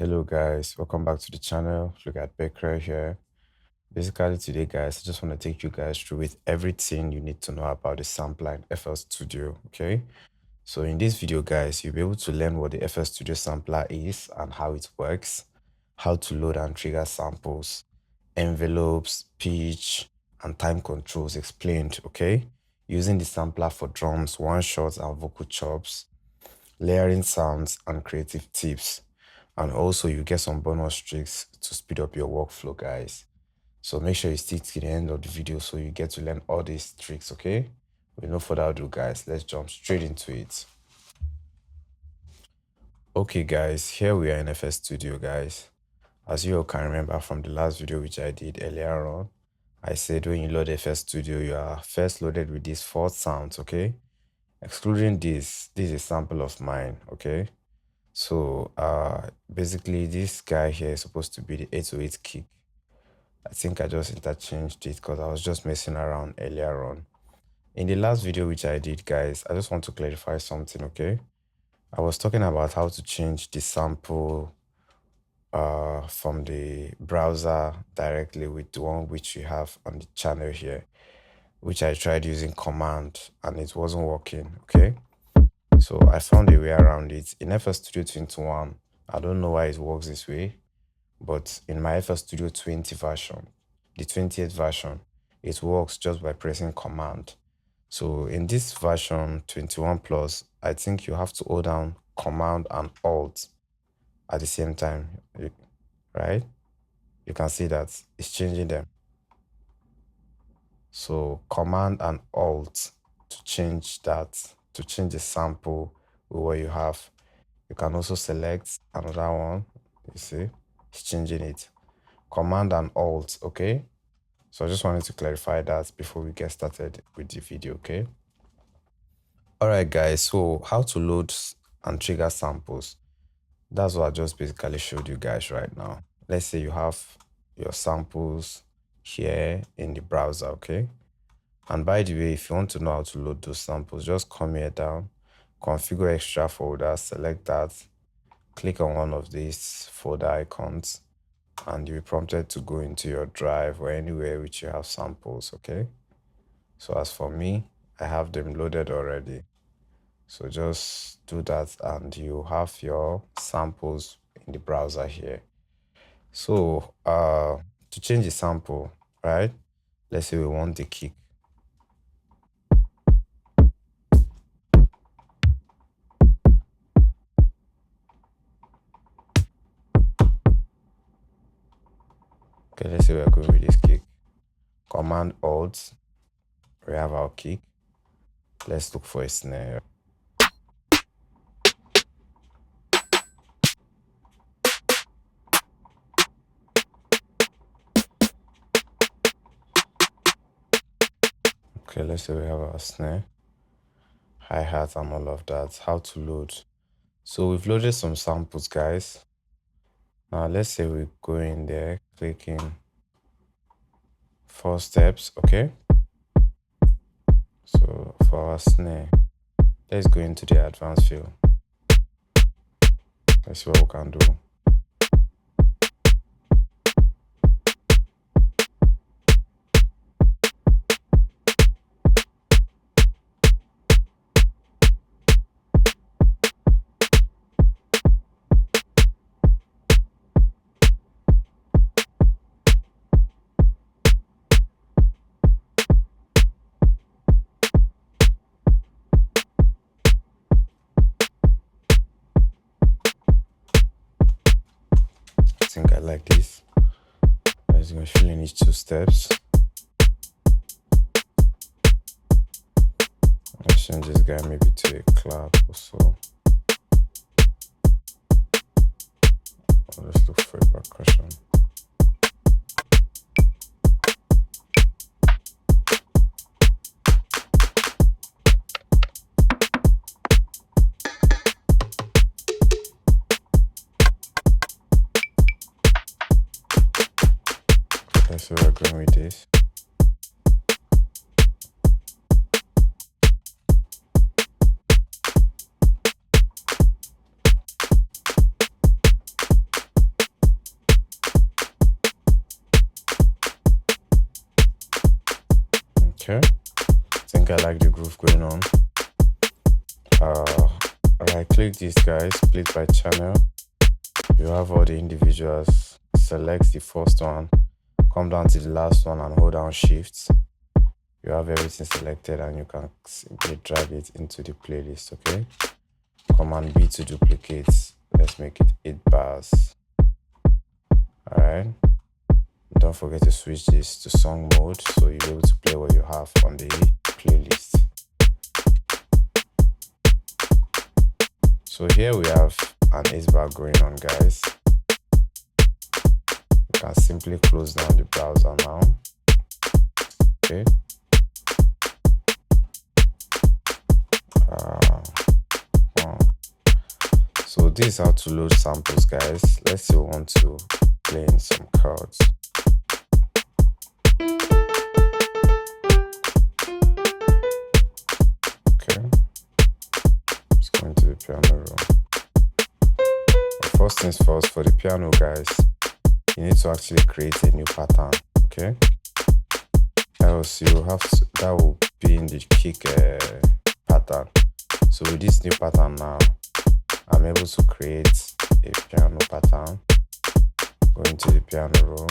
Hello guys, welcome back to the channel. Look at Baker here. Basically today guys, I just want to take you guys through with everything you need to know about the sampler in FL Studio, okay? So in this video guys, you'll be able to learn what the FL Studio sampler is and how it works, how to load and trigger samples, envelopes, pitch, and time controls explained, okay? Using the sampler for drums, one-shots, and vocal chops, layering sounds, and creative tips. And also you get some bonus tricks to speed up your workflow, guys. So make sure you stick to the end of the video so you get to learn all these tricks, okay? With no further ado, guys, let's jump straight into it. Okay, guys, here we are in FL Studio, guys. As you all can remember from the last video which I did earlier on, I said when you load FL Studio, you are first loaded with these 4 sounds, okay? Excluding this is a sample of mine, okay? So basically this guy here is supposed to be the 808 kick. I think I just interchanged it because I was just messing around earlier on. In the last video which I did, guys, I just want to clarify something, okay? I was talking about how to change the sample from the browser directly with the one which we have on the channel here, which I tried using command and it wasn't working, okay? So I found a way around it. In FL Studio 21, I don't know why it works this way, but in my FL Studio 20 version, the 20th version, it works just by pressing command. So in this version 21 plus, I think you have to hold down command and alt at the same time, right? You can see that it's changing them. So command and alt to change that, to change the sample with what you have. You can also select another one. You see, it's changing it. Command and alt, okay? So I just wanted to clarify that before we get started with the video, okay? All right, guys, so how to load and trigger samples. That's what I just basically showed you guys right now. Let's say you have your samples here in the browser, okay? And by the way, if you want to know how to load those samples, just come here down, configure extra folder, select that, click on one of these folder icons, and you'll be prompted to go into your drive or anywhere which you have samples, okay? So as for me, I have them loaded already. So just do that and you have your samples in the browser here. So to change the sample, right? Let's say we want the kick. Okay, let's say we're going with this kick. Command Alt, we have our kick. Let's look for a snare. Okay, let's say we have our snare, hi-hat, and all of that. How to load. So we've loaded some samples, guys. Now let's say we go in there, clicking 4 steps, okay? So for our snare, let's go into the advanced field. Let's see what we can do. I think I like this. I'm just going to fill in each 2 steps. Let's change this guy maybe to a clap or so. Let's look for a percussion. Let's see where we're going with this. Okay, I think I like the groove going on. Right click this, guys, split by channel. You have all the individuals. Select the first one, come down to the last one and hold down shift. You have everything selected and you can simply drag it into the playlist. Okay, Command B to duplicate. Let's make it 8 bars. All right, don't forget to switch this to song mode so you'll be able to play what you have on the playlist. So here we have an 8 bar going on, guys. You can simply close down the browser now. Okay. So this is how to load samples, guys. Let's say we want to play in some chords. Okay, just going to the piano roll. But first things first, for the piano, guys, you need to actually create a new pattern. Okay, else you have to, that will be in the kick pattern. So with this new pattern now, I'm able to create a piano pattern. Going to the piano roll.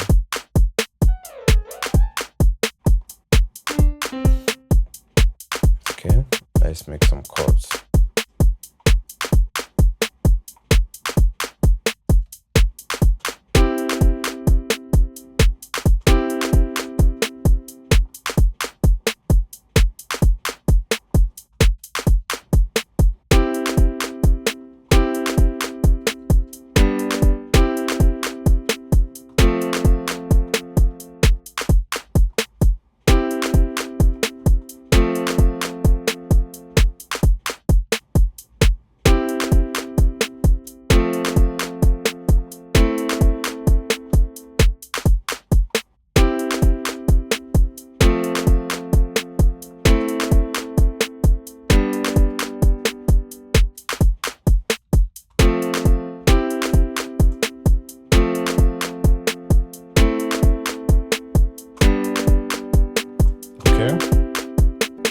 Okay, let's make some chords.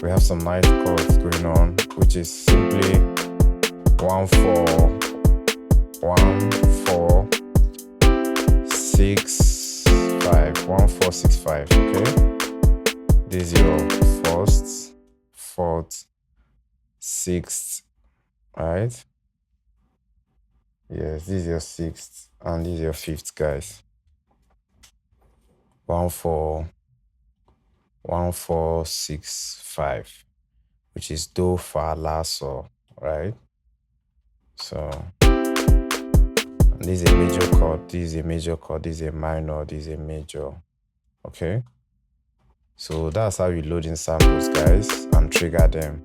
We have some nice chords going on, which is simply 1 4 1 4 6 5 1 4 6 5. Okay, this is your first, fourth, sixth, right? Yes, this is your sixth and this is your fifth, guys. 1 4 1 4 6 5, which is do, fa, la, so, right? So this is a major chord, this is a major chord, this is a minor, this is a major. Okay, so that's how you load in samples, guys, and trigger them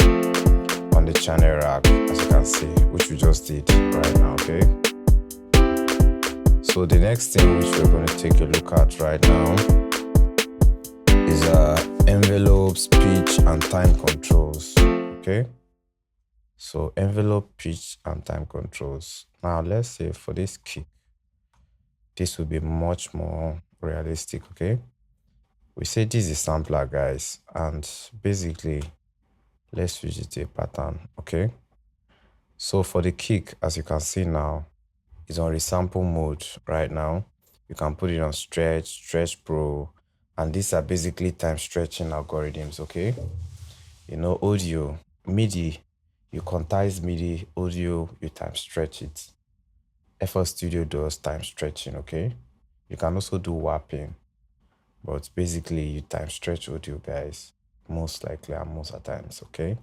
on the channel rack, as you can see, which we just did right now. Okay, so the next thing which we're going to take a look at right now is envelopes, pitch, and time controls. Okay, so envelope, pitch, and time controls. Now let's say for this kick, this will be much more realistic. Okay, we say this is sampler, guys, and basically let's switch it to a pattern. Okay, so for the kick, as you can see now, it's on resample mode right now. You can put it on stretch pro, and these are basically time stretching algorithms. Okay, you know, audio, MIDI, you quantize MIDI, audio, you time stretch it. FL Studio does time stretching. Okay, you can also do warping, but basically you time stretch audio, guys, most likely and most of the times. Okay,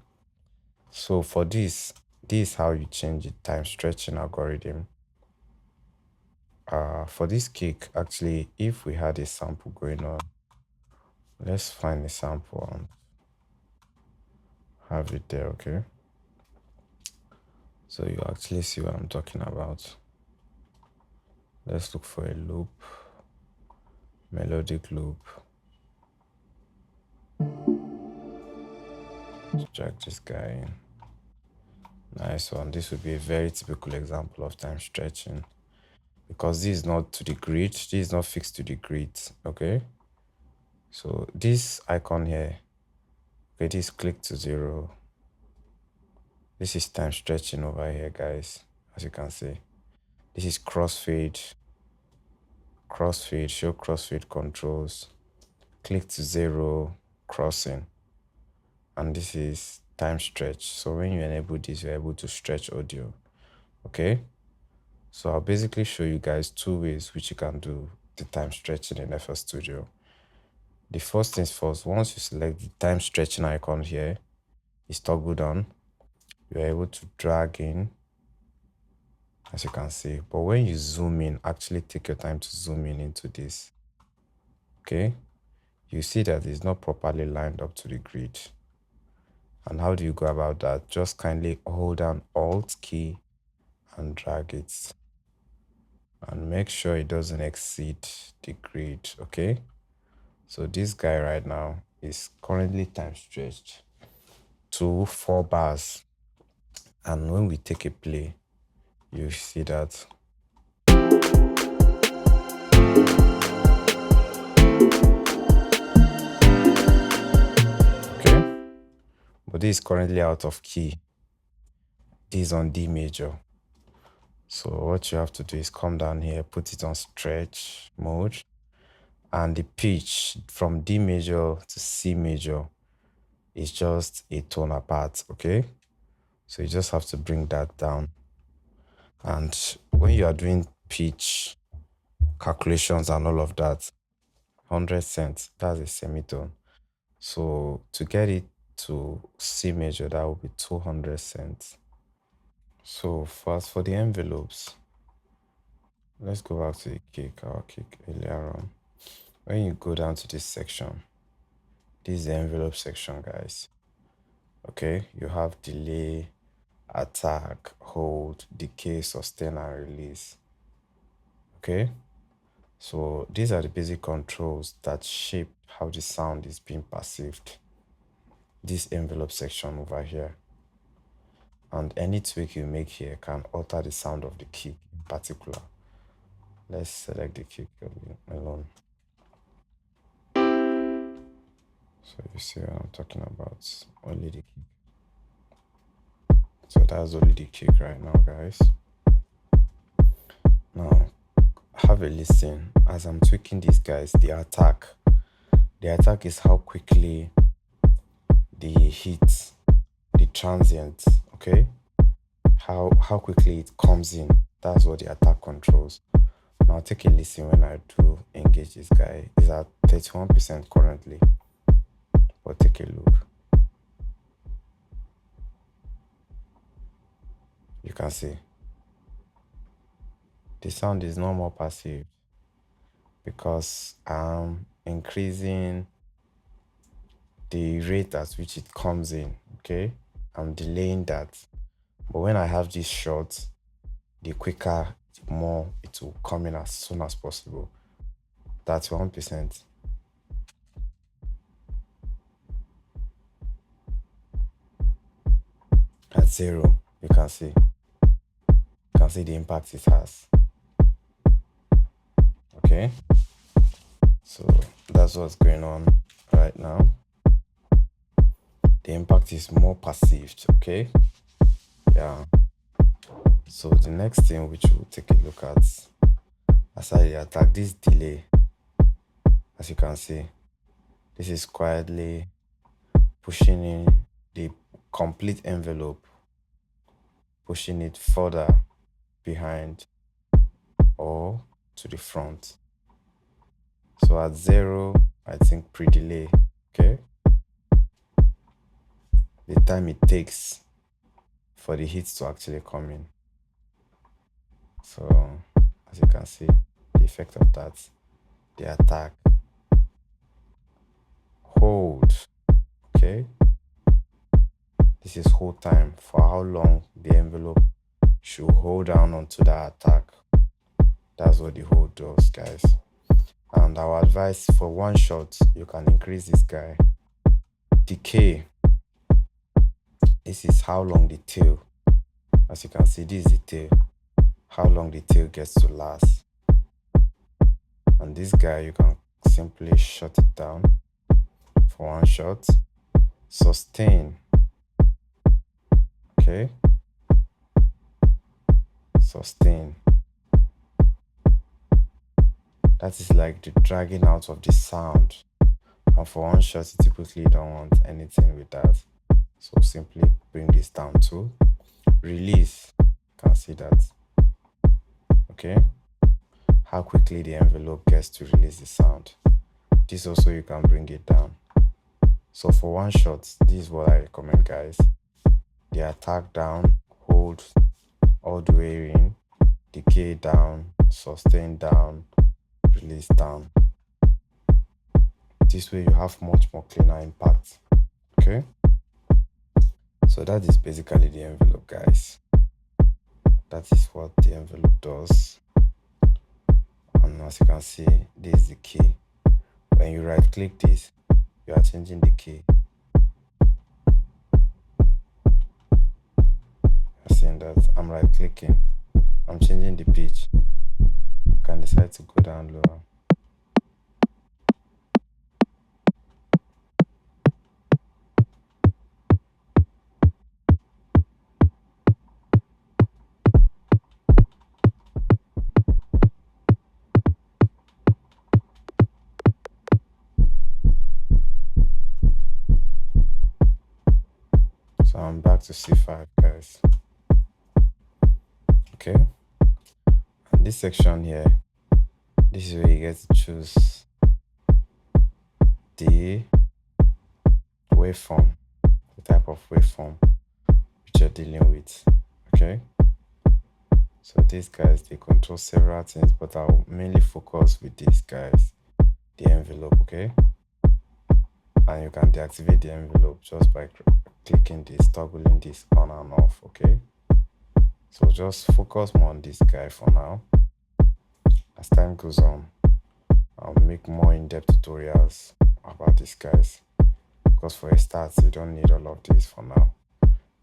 so for this is how you change the time stretching algorithm. For this kick, actually, if we had a sample going on, let's find a sample and have it there. Okay, so you actually see what I'm talking about. Let's look for a loop, melodic loop. Let's drag this guy in. Nice one. This would be a very typical example of time stretching, because this is not to the grid, this is not fixed to the grid. Okay, so this icon here Okay, this click to 0. This is time stretching over here, guys. As you can see, this is crossfade. Crossfade, show crossfade controls. Click to 0, crossing. And this is time stretch. So when you enable this, you're able to stretch audio. Okay, so I'll basically show you guys 2 ways which you can do the time stretching in FL Studio. The first things first, once you select the time stretching icon here, it's toggled on. You're able to drag in, as you can see. But when you zoom in, actually take your time to zoom in into this. Okay, you see that it's not properly lined up to the grid. And how do you go about that? Just kindly hold down Alt key and drag it. And make sure it doesn't exceed the grid, okay? So this guy right now is currently time stretched to 4 bars. And when we take a play, you see that. Okay? But this is currently out of key. This is on D major. So what you have to do is come down here, put it on stretch mode. And the pitch from D major to C major is just a tone apart, okay? So you just have to bring that down. And when you are doing pitch calculations and all of that, 100 cents, that's a semitone. So to get it to C major, that will be 200 cents. So first for the envelopes, let's go back to the kick, our kick earlier on. When you go down to this section, this is the envelope section, guys. Okay, you have delay, attack, hold, decay, sustain, and release. Okay, so these are the basic controls that shape how the sound is being perceived. This envelope section over here. And any tweak you make here can alter the sound of the kick in particular. Let's select the kick alone. So you see what I'm talking about, only the kick. So that's only the kick right now, guys. Now, have a listen. As I'm tweaking these guys, the attack is how quickly the hit, the transient, okay? How quickly it comes in. That's what the attack controls. Now take a listen when I do engage this guy. It's at 31% currently. But take a look. You can see the sound is no more passive because I'm increasing the rate at which it comes in, okay? I'm delaying that. But when I have this short, the quicker, the more it will come in as soon as possible. That's 1%. At 0, you can see the impact it has. Okay, so that's what's going on right now. The impact is more perceived, okay? Yeah. So the next thing which we'll take a look at, aside the attack, this delay, as you can see, this is quietly pushing in the complete envelope, pushing it further behind or to the front. So at 0, I think pre-delay, okay? The time it takes for the hits to actually come in. So as you can see, the effect of that, the attack, hold, okay? This is hold time, for how long the envelope should hold down onto that attack. That's what the hold does, guys. And our advice for one shot, you can increase this guy. Decay, this is how long the tail, as you can see, this is the tail, how long the tail gets to last. And this guy, you can simply shut it down for one shot. sustain. Okay, sustain. That is like the dragging out of the sound. And for one shot, you typically don't want anything with that. So simply bring this down to release. You can see that. Okay. How quickly the envelope gets to release the sound. This also you can bring it down. So for one shot, this is what I recommend, guys. The attack down, hold all the way in, decay down, sustain down, release down. This way you have much more cleaner impact. Okay. So that is basically the envelope, guys. That is what the envelope does. And as you can see, this is the key. When you right click this, you are changing the key. You're seeing that I'm right clicking, I'm changing the pitch. You can decide to go down lower. So I'm back to C5, guys. Okay. And this section here, this is where you get to choose the waveform, the type of waveform which you're dealing with. Okay. So these guys, they control several things, but I'll mainly focus with these guys, the envelope. Okay. And you can deactivate the envelope just by clicking this, toggling this on and off. Okay. So just focus more on this guy for now. As time goes on, I'll make more in-depth tutorials about these guys, because for a start, you don't need all of this for now.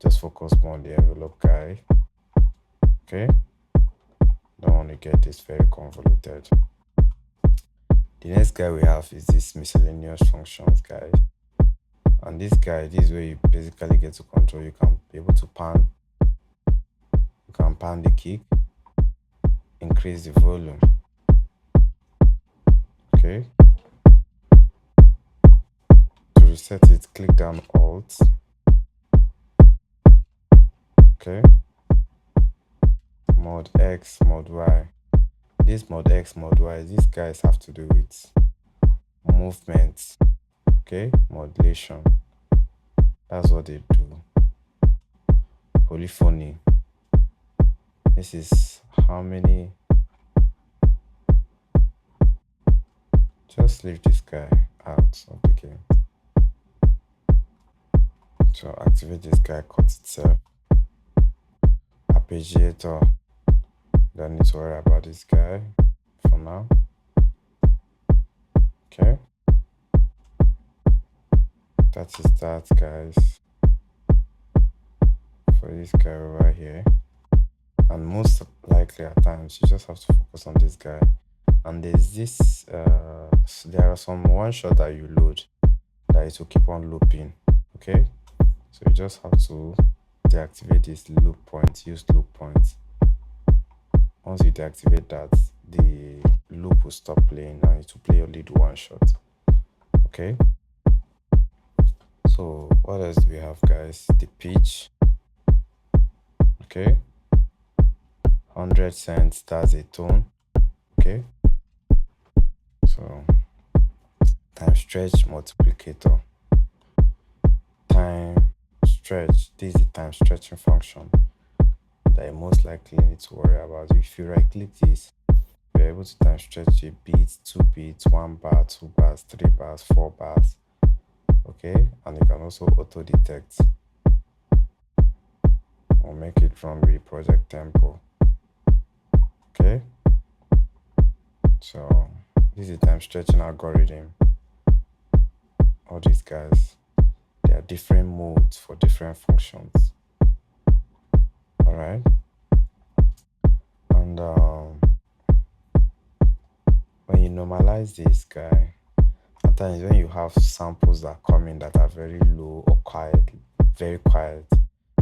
Just focus more on the envelope guy. Okay. Don't want to get this very convoluted. The next guy we have is this miscellaneous functions guy. And this guy, this is where you basically get to control. You can be able to pan. You can pan the kick, increase the volume. Okay. To reset it, click down Alt. Okay. Mode X, mode Y. This mode X, mode Y, these guys have to do with movement. Okay, modulation. That's what they do. Polyphony. This is how many. Just leave this guy out of the game. So activate this guy, cut itself. Arpeggiator. Don't need to worry about this guy for now. Okay. That is that, guys, for this guy over here. And most likely at times you just have to focus on this guy. And there's this there are some one shot that you load that it will keep on looping. Okay, so you just have to deactivate this loop point, use loop point. Once you deactivate that, the loop will stop playing and it will play only the one shot. Okay, so what else do we have, guys? The pitch. Okay, 100 cents, that's a tone. Okay, so time stretch multiplicator, time stretch, this is the time stretching function that you most likely need to worry about. If you right click this, you're able to time stretch a beat, 2 beats, 1 bar, 2 bars, 3 bars, 4 bars. Okay, and you can also auto detect or make it run with project tempo. Okay, so this is the time stretching algorithm. All these guys, there are different modes for different functions. All right, and when you normalize this guy, at sometimes when you have samples that come in that are very low or quiet, very quiet,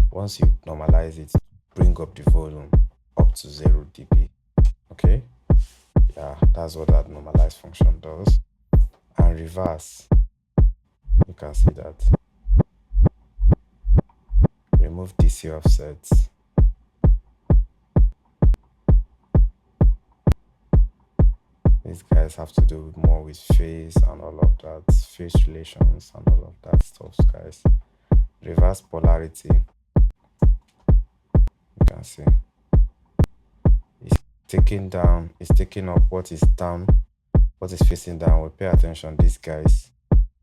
once you normalize it, bring up the volume up to 0 dB. Okay, yeah, that's what that normalize function does. And reverse, you can see that. Remove DC offsets. These guys have to do more with phase and all of that, phase relations and all of that stuff, guys. Reverse polarity. You can see it's taking down, it's taking up what is down, what is facing downward. Pay attention, these guys,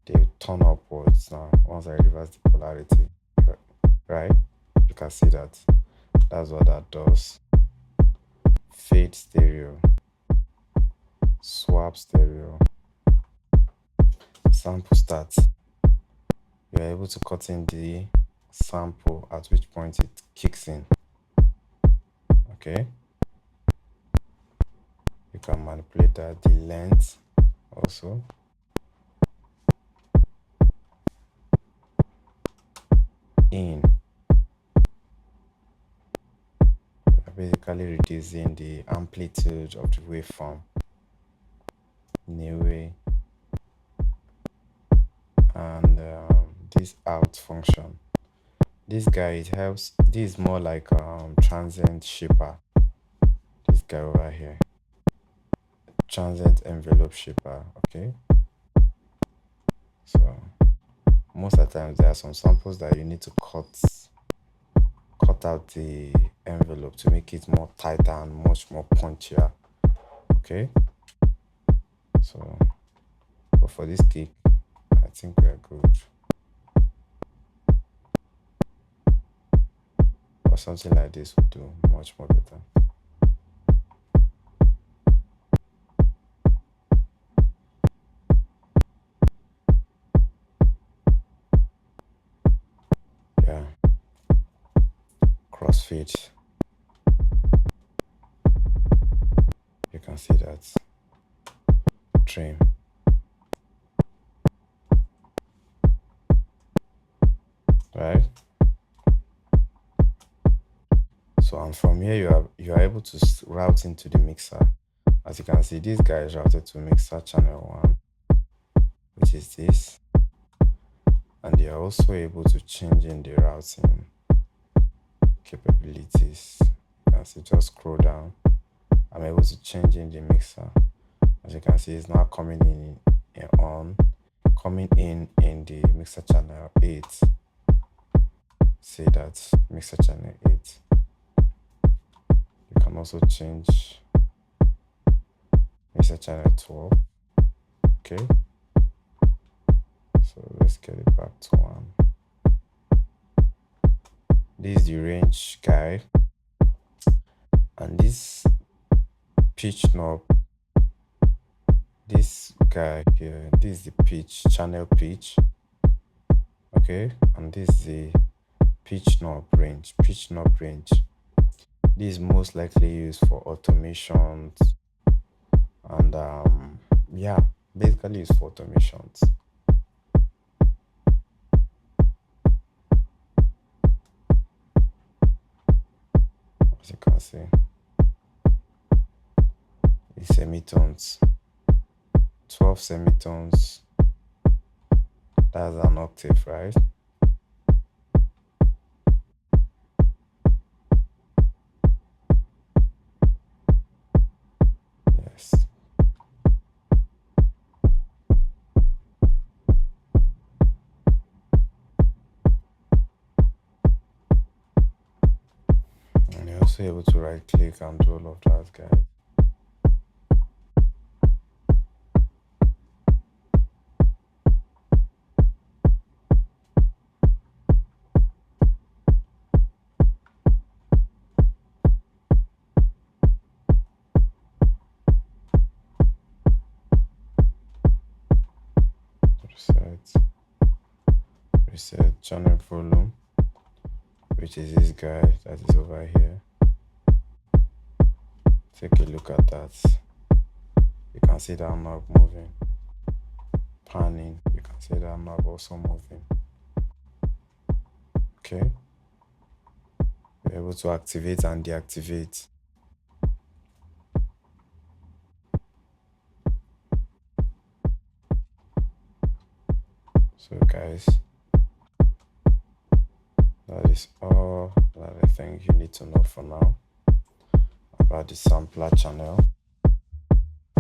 they turn upwards now once I reverse the polarity, right? You can see that. That's what that does. Fade stereo, swap stereo, sample start. You're able to cut in the sample at which point it kicks in. Okay, you can manipulate that, the length also. In, basically reducing the amplitude of the waveform in a way. And this out function, this guy, it helps. This is more like transient shaper. This guy over here, transient envelope shaper. Okay, so most of the times there are some samples that you need to cut out the envelope to make it more tighter and much more punchier. Okay, so but for this kick, I think we are good. Or something like this would do much more better. Yeah. Crossfade. You can see that. Trim. Right? So, and from here you are able to route into the mixer. As you can see, this guy is routed to mixer channel 1, which is this. And you are also able to change in the routing capabilities. You can see, just scroll down. I'm able to change in the mixer. As you can see, it's now coming in the mixer channel 8. See that, mixer channel 8. You can also change mixer channel 12. Okay, so let's get it back to 1. This is the range guy, and this pitch knob, this guy here, this is the pitch, channel pitch. Okay, and this is the pitch knob range. This is most likely used for automations and yeah, basically used for automations. As you can see, the semitones, 12 semitones, that's an octave, right? Yes. And you're also able to right click and do all of that, guys. Reset channel volume, which is this guy that is over here. Take a look at that. You can see that knob moving. panning. You can see that knob also moving. Okay. You're able to activate and deactivate. So guys, that is all that I think you need to know for now about the sampler channel.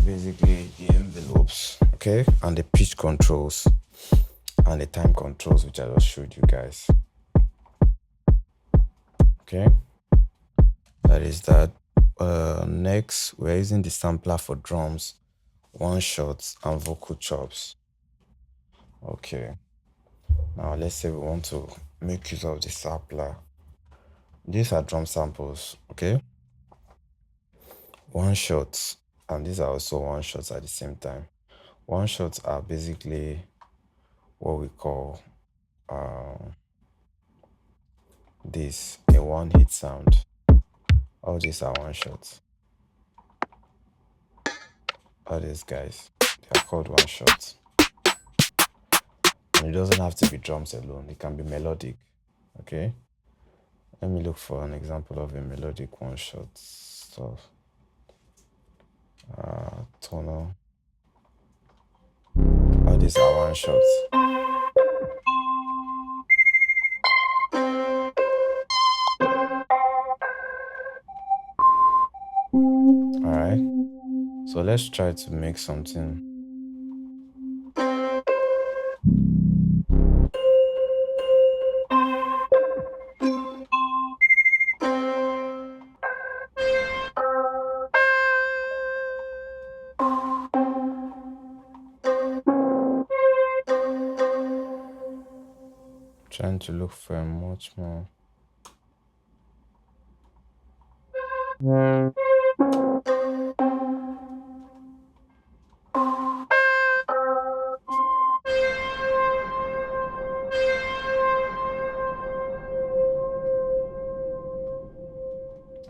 Basically the envelopes, okay, and the pitch controls and the time controls, which I just showed you guys. Okay, that is that. Next, we're using the sampler for drums, one shots, and vocal chops. Okay, now let's say we want to make use of the sampler. These are drum samples, okay? One shots, and these are also one shots at the same time. One shots are basically what we call this a one hit sound. All these are one shots. All these guys, they are called one shots. And it doesn't have to be drums alone, it can be melodic. Okay, let me look for an example of a melodic one shot stuff. Tonal. All these are one shots. Alright, so let's try to make something. Trying to look for a much more.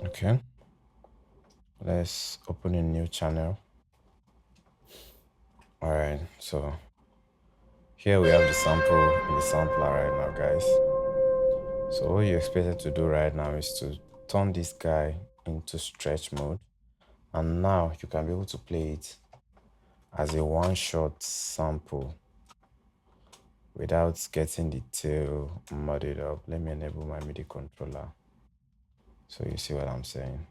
Okay, let's open a new channel. Alright, so here we have the sample in the sampler right now, guys. So what you're expected to do right now is to turn this guy into stretch mode, and now you can be able to play it as a one-shot sample without getting the tail muddied up. Let me enable my MIDI controller so you see what I'm saying.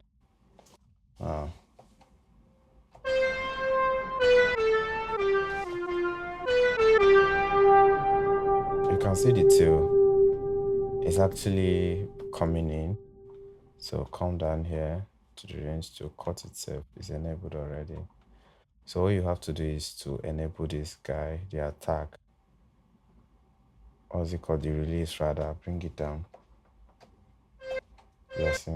You can see the tail is actually coming in. So come down here to the range to cut itself. It's enabled already. So all you have to do is to enable this guy, the attack. What's it called? The release rather. Bring it down. Yes.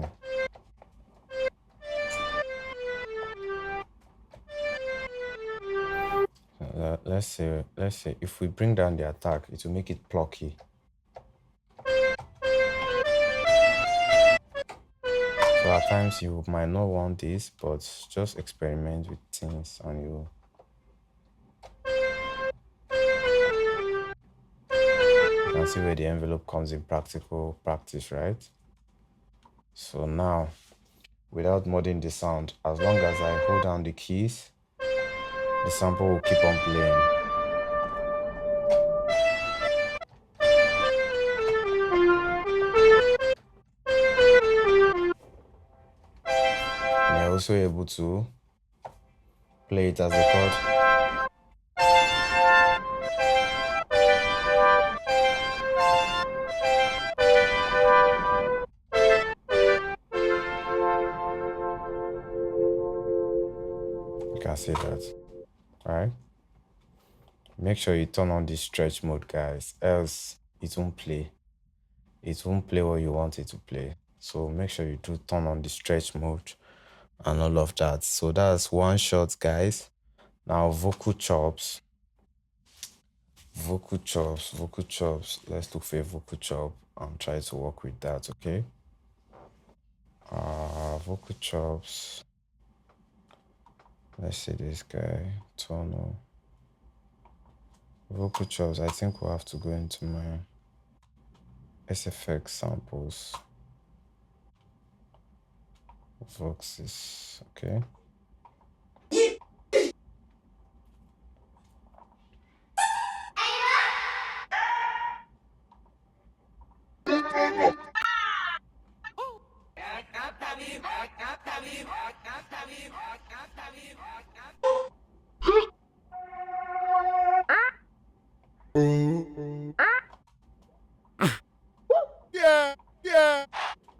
Let's say if we bring down the attack, it will make it plucky. So at times you might not want this, but just experiment with things and you can see where the envelope comes in practical practice, right? So now, without modding the sound, as long as I hold down the keys, the sample will keep on playing. And you're also able to play it as a chord. You can see that, right? Make sure you turn on the stretch mode, guys, else it won't play. It won't play what you want it to play. So make sure you do turn on the stretch mode and all of that. So that's one shot, guys. Now vocal chops. Vocal chops. Let's look for a vocal chop and try to work with that, okay? Vocal chops. Let's see this guy. Tonal. vocal chops, I think we'll have to go into my SFX samples. Voxes, okay.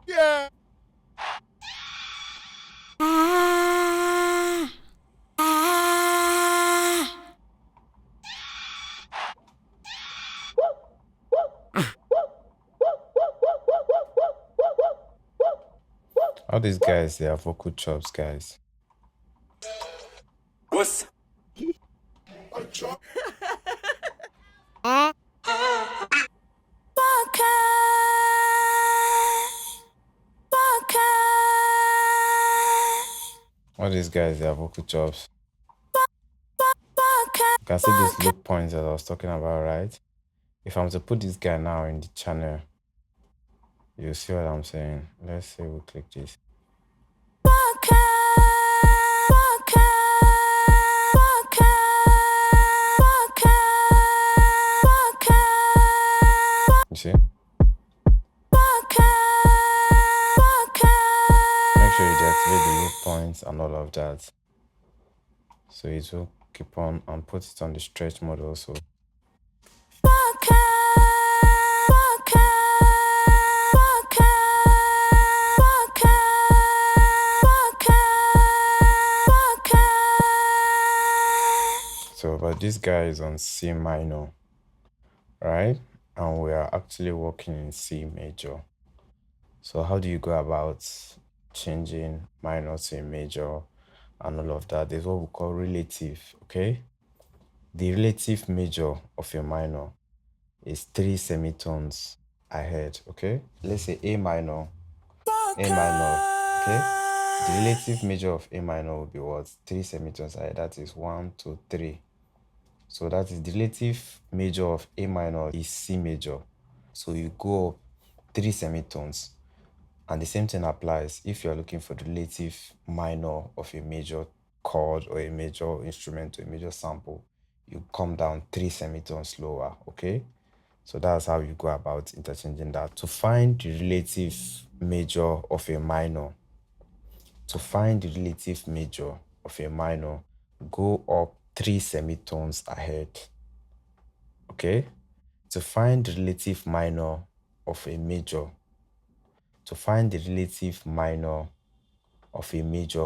Yeah. All these guys, they are vocal chops, guys. What's all these guys, they are vocal chops. You can see these loop points that I was talking about, right? If I'm to put this guy now in the channel, you'll see what I'm saying. Let's say we click this. You see? Make sure you deactivate the loop points and all of that. So it will keep on and put it on the stretch mode also. So, but this guy is on C minor, right? And we are actually working in C major. So how do you go about changing minor to a major and all of that? There's what we call relative, okay? The relative major of a minor is 3 semitones ahead, okay? Let's say A minor, okay? The relative major of A minor will be what? 3 semitones ahead. That is 1, 2, 3. So that is the relative major of A minor is C major. So you go up 3 semitones. And the same thing applies if you're looking for the relative minor of a major chord or a major instrument or a major sample. You come down 3 semitones lower, okay? So that's how you go about interchanging that. To find the relative major of a minor, go up 3 semitones ahead, okay? To find the relative minor of a major,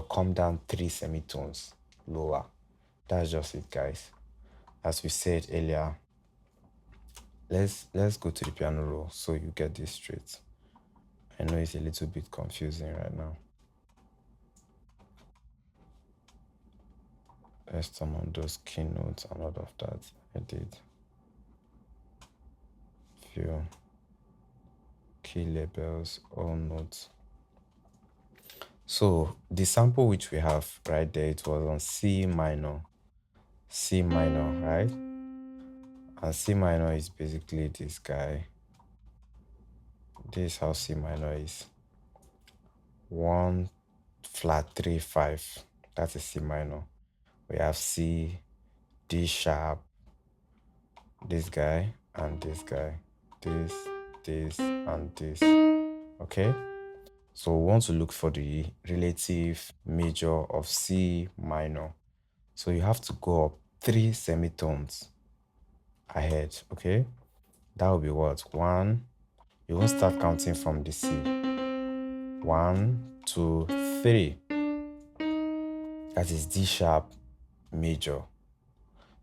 come down 3 semitones lower. That's just it, guys. As we said earlier, let's go to the piano roll so you get this straight. I know it's a little bit confusing right now. Let's turn on those keynotes and all of that. I did. Few key labels, all notes. So the sample which we have right there, it was on C minor, right? And C minor is basically this guy. This is how C minor is. 1 flat 3 5. That is C minor. We have C, D sharp, this guy, and this guy. This, and this. Okay? So we want to look for the relative major of C minor. So you have to go up 3 semitones ahead, okay? That will be what? 1. You won't start counting from the C. 1, 2, 3. That is D sharp major.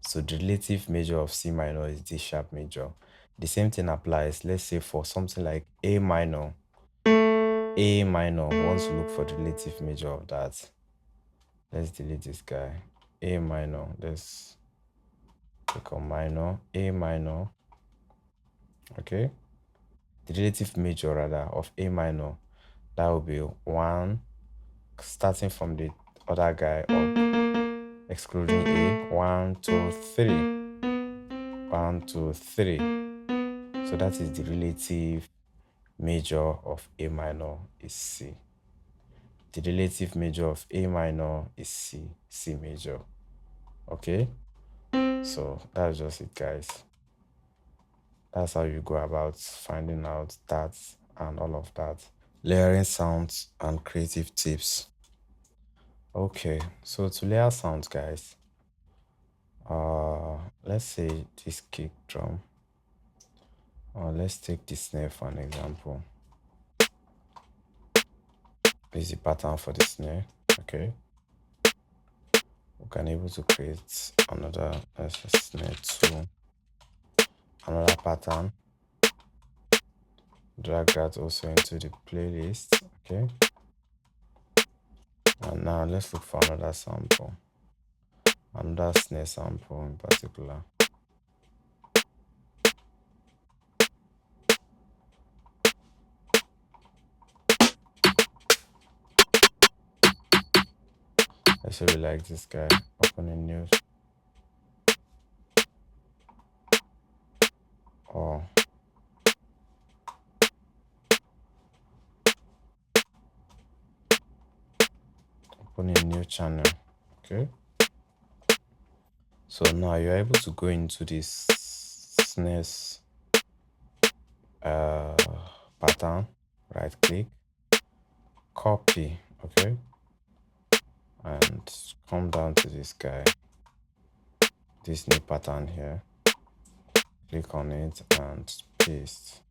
So the relative major of C minor is D sharp major. The same thing applies, let's say, for something like A minor. A minor, we want to look for the relative major of that. Let's delete this guy. A minor, let's click on minor, A minor. Okay? The relative major, rather, of A minor, that will be 1, starting from the other guy up, excluding A. 1, 2, 3. 1, 2, 3. So that is the relative major of A minor is C. The relative major of A minor is C, C major. Okay? So that's just it, guys. That's how you go about finding out that and all of that. Layering sounds and creative tips. Okay, so to layer sounds, guys, let's say this kick drum, or let's take the snare for an example. This is the pattern for the snare. Okay, we can able to create another snare 2, another pattern. Drag that also into the playlist. Okay, and now let's look for another sample, another snare sample in particular. I should really like this guy. Open a new, or open a new channel. Okay, so now you're able to go into this snares pattern, right click, copy, okay, and come down to this guy, this new pattern here, click on it and paste.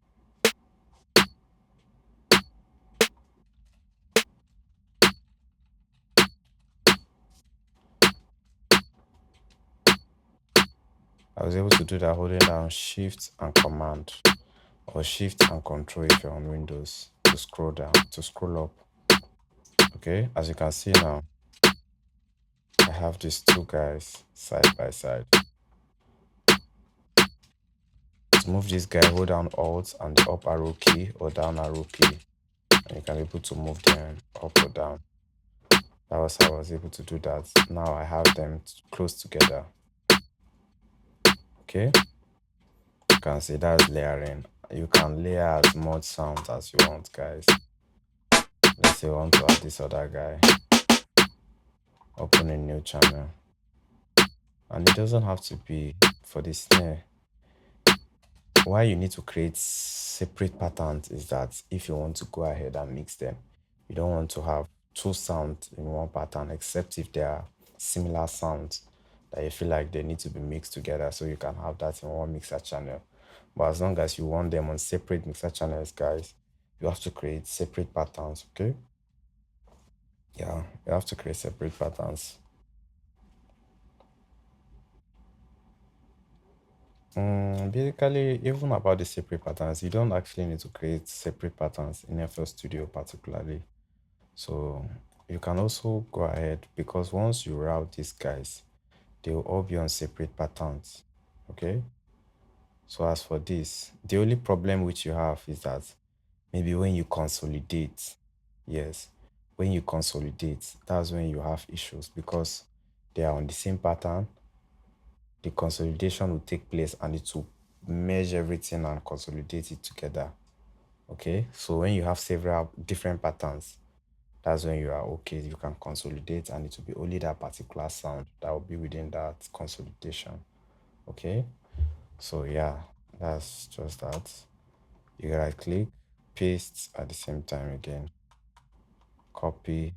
I was able to do that holding down Shift and Command, or Shift and Control if you're on Windows, to scroll down, to scroll up. Okay, as you can see now, I have these two guys side by side. To move this guy, hold down Alt and the up arrow key or down arrow key, and you can be able to move them up or down. That was how I was able to do that. Now I have them close together. Okay, you can see that's layering. You can layer as much sound as you want, guys. Let's say I want to add this other guy. Open a new channel, and it doesn't have to be for the snare. Why you need to create separate patterns is that if you want to go ahead and mix them, you don't want to have two sounds in one pattern, except if they are similar sounds that you feel like they need to be mixed together, so you can have that in one mixer channel. But as long as you want them on separate mixer channels, guys, you have to create separate patterns. Okay, yeah, you have to create separate patterns. Basically, even about the separate patterns, you don't actually need to create separate patterns in FL Studio particularly. So you can also go ahead, because once you route these guys, they will all be on separate patterns. Okay, so as for this, the only problem which you have is that maybe when you consolidate, yes, when you consolidate, that's when you have issues, because they are on the same pattern. The consolidation will take place and it will merge everything and consolidate it together. Okay, so when you have several different patterns, that's when you are okay. You can consolidate and it will be only that particular sound that will be within that consolidation. Okay, so yeah, that's just that. You right click, paste at the same time again, copy,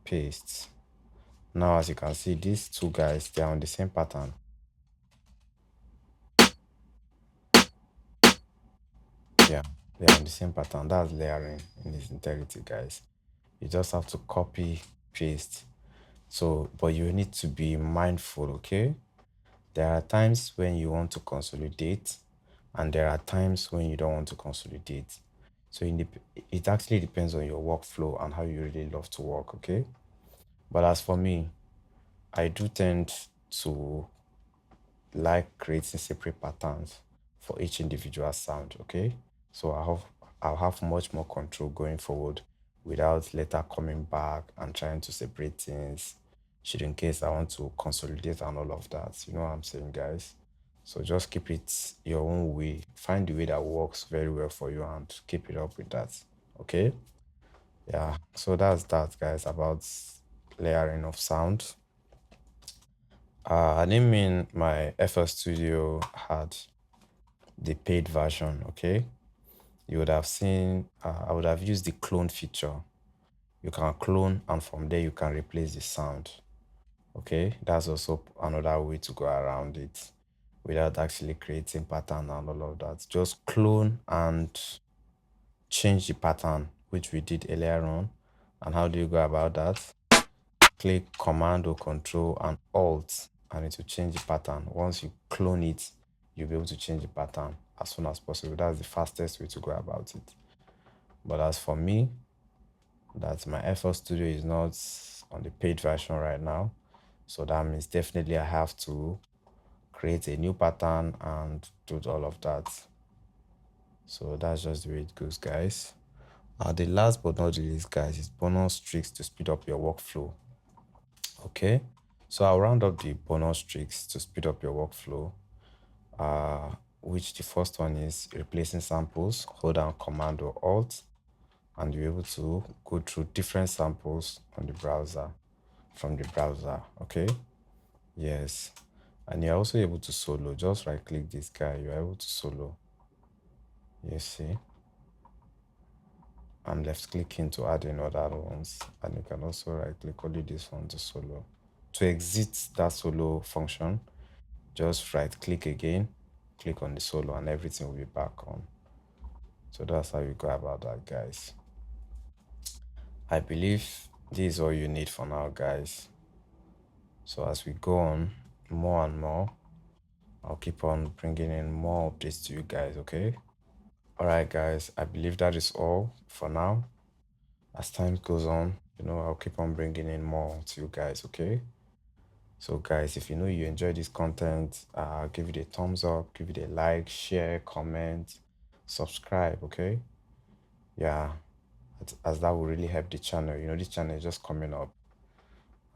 paste. Now as you can see, these two guys, they are on the same pattern. Yeah, they are on the same pattern. That's layering in its integrity, guys. You just have to copy, paste. So, but you need to be mindful, okay? There are times when you want to consolidate, and there are times when you don't want to consolidate. So it actually depends on your workflow and how you really love to work, okay? But as for me, I do tend to like creating separate patterns for each individual sound, okay? So I'll have much more control going forward without later coming back and trying to separate things, should in case I want to consolidate and all of that. You know what I'm saying, guys? So just keep it your own way. Find the way that works very well for you and keep it up with that. Okay? Yeah. So that's that, guys, about layering of sound. I didn't mean my FL Studio had the paid version, okay? You would have seen, I would have used the clone feature. You can clone, and from there you can replace the sound. Okay, that's also another way to go around it without actually creating pattern and all of that. Just clone and change the pattern, which we did earlier on. And how do you go about that? Click Command or Control and Alt, and it will change the pattern. Once you clone it, you'll be able to change the pattern as soon as possible. That's the fastest way to go about it. But as for me, that my FL Studio is not on the paid version right now. So that means definitely I have to create a new pattern and do all of that. So that's just the way it goes, guys. The last but not the least, guys, is bonus tricks to speed up your workflow. Okay, so I'll round up the bonus tricks to speed up your workflow. Which the first one is replacing samples. Hold down Command or Alt, and you're able to go through different samples on the browser from the browser. Okay, yes, and you're also able to solo. Just right click this guy, you're able to solo. You see, I'm left clicking to add in other ones, and you can also right click only this one to solo. To exit that solo function, just right click again, click on the solo, and everything will be back on. So that's how you go about that, guys. I believe this is all you need for now, guys. So as we go on more and more, I'll keep on bringing in more updates to you guys, okay? All right, guys, I believe that is all for now. As time goes on, I'll keep on bringing in more to you guys, okay? So, guys, if you enjoy this content, give it a thumbs up, give it a like, share, comment, subscribe, okay? Yeah, as that will really help the channel. This channel is just coming up,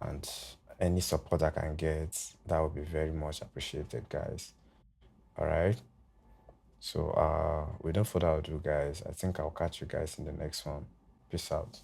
and any support I can get, that would be very much appreciated, guys. All right. So, without further ado, guys, I think I'll catch you guys in the next one. Peace out.